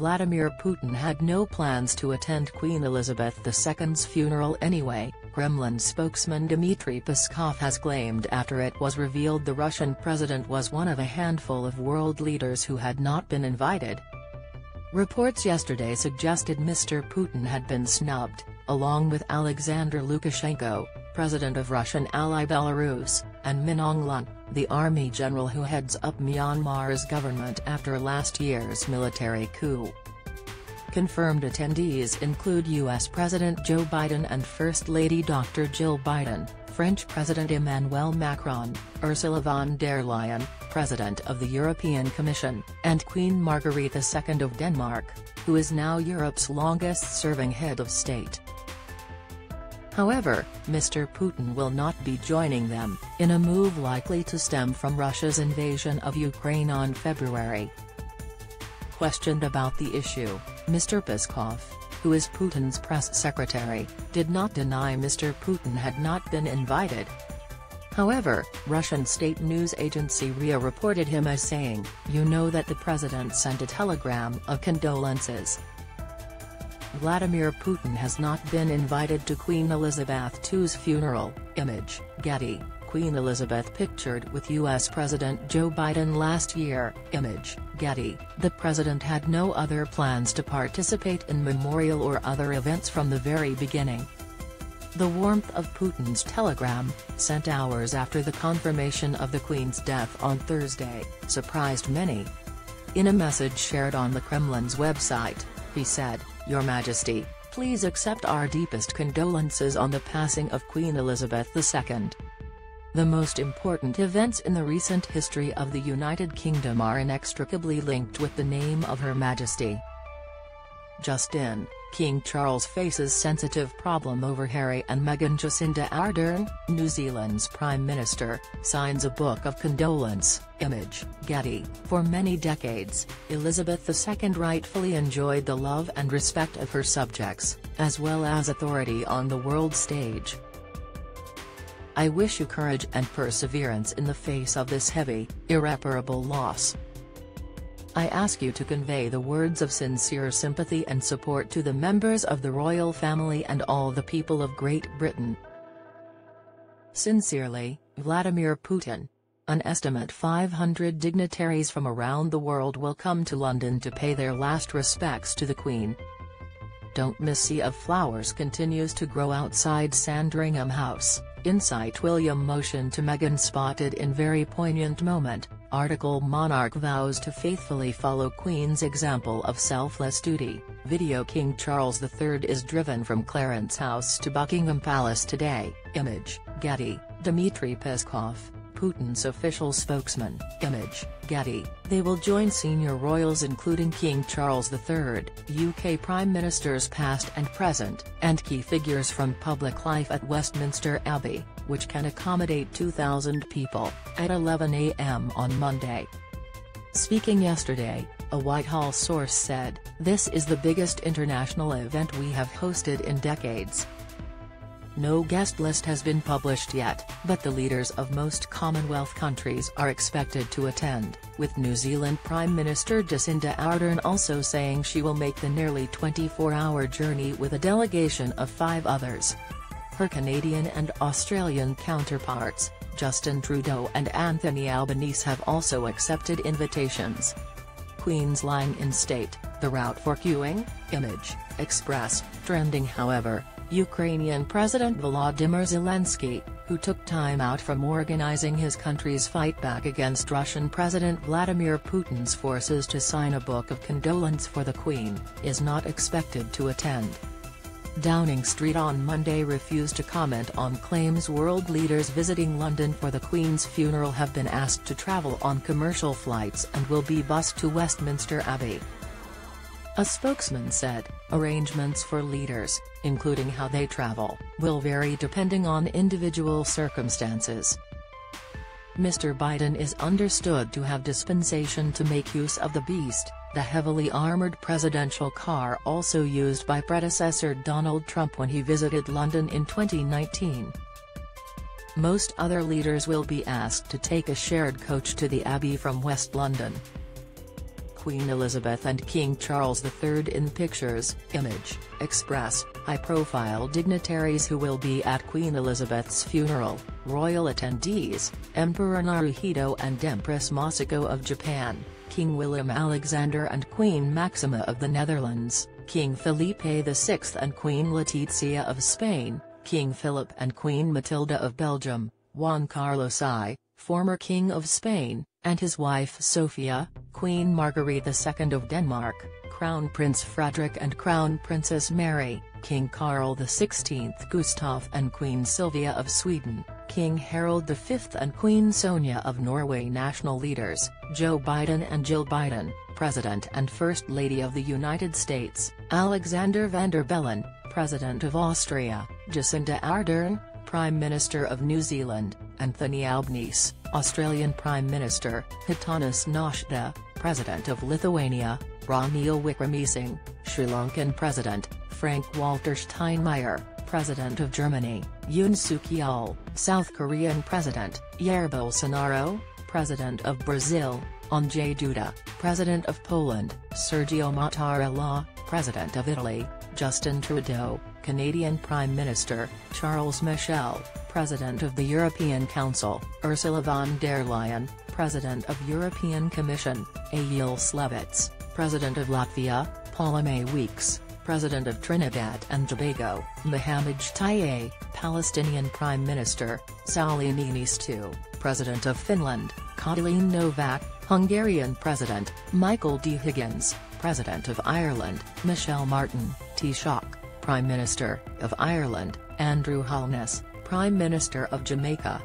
Vladimir Putin had no plans to attend Queen Elizabeth II's funeral anyway, Kremlin spokesman Dmitry Peskov has claimed after it was revealed the Russian president was one of a handful of world leaders who had not been invited. Reports yesterday suggested Mr. Putin had been snubbed, along with Alexander Lukashenko, president of Russian ally Belarus, and Min Aung Hlaing, the army general who heads up Myanmar's government after last year's military coup. Confirmed attendees include U.S. President Joe Biden and First Lady Dr. Jill Biden, French President Emmanuel Macron, Ursula von der Leyen, President of the European Commission, and Queen Margrethe II of Denmark, who is now Europe's longest-serving head of state. However, Mr. Putin will not be joining them, in a move likely to stem from Russia's invasion of Ukraine on February. Questioned about the issue, Mr. Peskov, who is Putin's press secretary, did not deny Mr. Putin had not been invited. However, Russian state news agency RIA reported him as saying, "You know that the president sent a telegram of condolences. Vladimir Putin has not been invited to Queen Elizabeth II's funeral." Image, Getty, Queen Elizabeth pictured with U.S. President Joe Biden last year. Image, Getty, the president had no other plans to participate in memorial or other events from the very beginning. The warmth of Putin's telegram, sent hours after the confirmation of the Queen's death on Thursday, surprised many. In a message shared on the Kremlin's website, he said, "Your Majesty, please accept our deepest condolences on the passing of Queen Elizabeth II. The most important events in the recent history of the United Kingdom are inextricably linked with the name of Her Majesty." Just in, King Charles faces sensitive problem over Harry and Meghan. Jacinda Ardern, New Zealand's Prime Minister, signs a book of condolence. Image, Getty. For many decades, Elizabeth II rightfully enjoyed the love and respect of her subjects, as well as authority on the world stage. "I wish you courage and perseverance in the face of this heavy, irreparable loss. I ask you to convey the words of sincere sympathy and support to the members of the royal family and all the people of Great Britain. Sincerely, Vladimir Putin." An estimate 500 dignitaries from around the world will come to London to pay their last respects to the Queen. Don't miss. Sea of flowers continues to grow outside Sandringham House, Insight. William motion to Meghan spotted in very poignant moment. Article Monarch vows to faithfully follow Queen's example of selfless duty. Video King Charles III is driven from Clarence House to Buckingham Palace today. Image, Getty, Dmitry Peskov, Putin's official spokesman. Image, Getty. They will join senior royals including King Charles III, UK Prime Ministers past and present, and key figures from public life at Westminster Abbey, which can accommodate 2,000 people, at 11 a.m. on Monday. Speaking yesterday, a Whitehall source said, "This is the biggest international event we have hosted in decades. No guest list has been published yet, but the leaders of most Commonwealth countries are expected to attend, with New Zealand Prime Minister Jacinda Ardern also saying she will make the nearly 24-hour journey with a delegation of 5 others. Her Canadian and Australian counterparts, Justin Trudeau and Anthony Albanese, have also accepted invitations. Queen's lying in state, the route for queuing? Image, Express. Trending. However, Ukrainian President Volodymyr Zelensky, who took time out from organizing his country's fight back against Russian President Vladimir Putin's forces to sign a book of condolence for the Queen, is not expected to attend. Downing Street on Monday refused to comment on claims world leaders visiting London for the Queen's funeral have been asked to travel on commercial flights and will be bused to Westminster Abbey. A spokesman said, arrangements for leaders, including how they travel, will vary depending on individual circumstances. Mr. Biden is understood to have dispensation to make use of the Beast, the heavily armored presidential car also used by predecessor Donald Trump when he visited London in 2019. Most other leaders will be asked to take a shared coach to the Abbey from West London. Queen Elizabeth and King Charles III in pictures. Image, Express. High-profile dignitaries who will be at Queen Elizabeth's funeral, royal attendees, Emperor Naruhito and Empress Masako of Japan, King Willem Alexander and Queen Maxima of the Netherlands, King Felipe VI and Queen Letizia of Spain, King Philip and Queen Matilda of Belgium, Juan Carlos I, former King of Spain, and his wife Sophia, Queen Marguerite II of Denmark, Crown Prince Frederick and Crown Princess Mary, King Carl XVI Gustaf and Queen Sylvia of Sweden, King Harold V and Queen Sonia of Norway. National leaders, Joe Biden and Jill Biden, President and First Lady of the United States, Alexander Van der Bellen, President of Austria, Jacinda Ardern, Prime Minister of New Zealand, Anthony Albanese, Australian Prime Minister, Hitanas Nashda, President of Lithuania, Ranil Wickremesinghe, Sri Lankan President, Frank-Walter Steinmeier, President of Germany, Yoon Suk-yeol, South Korean President, Jair Bolsonaro, President of Brazil, Andrzej Duda, President of Poland, Sergio Mattarella, President of Italy, Justin Trudeau, Canadian Prime Minister, Charles Michel, President of the European Council, Ursula von der Leyen, President of European Commission, Egil Slevits, President of Latvia, Paulame Weeks, President of Trinidad and Tobago, Mohamed Taye, Palestinian Prime Minister, Sauli Niinisto, President of Finland, Katalin Novak, Hungarian President, Michael D. Higgins, President of Ireland, Michelle Martin, Taoiseach, Prime Minister of Ireland, Andrew Holness, Prime Minister of Jamaica,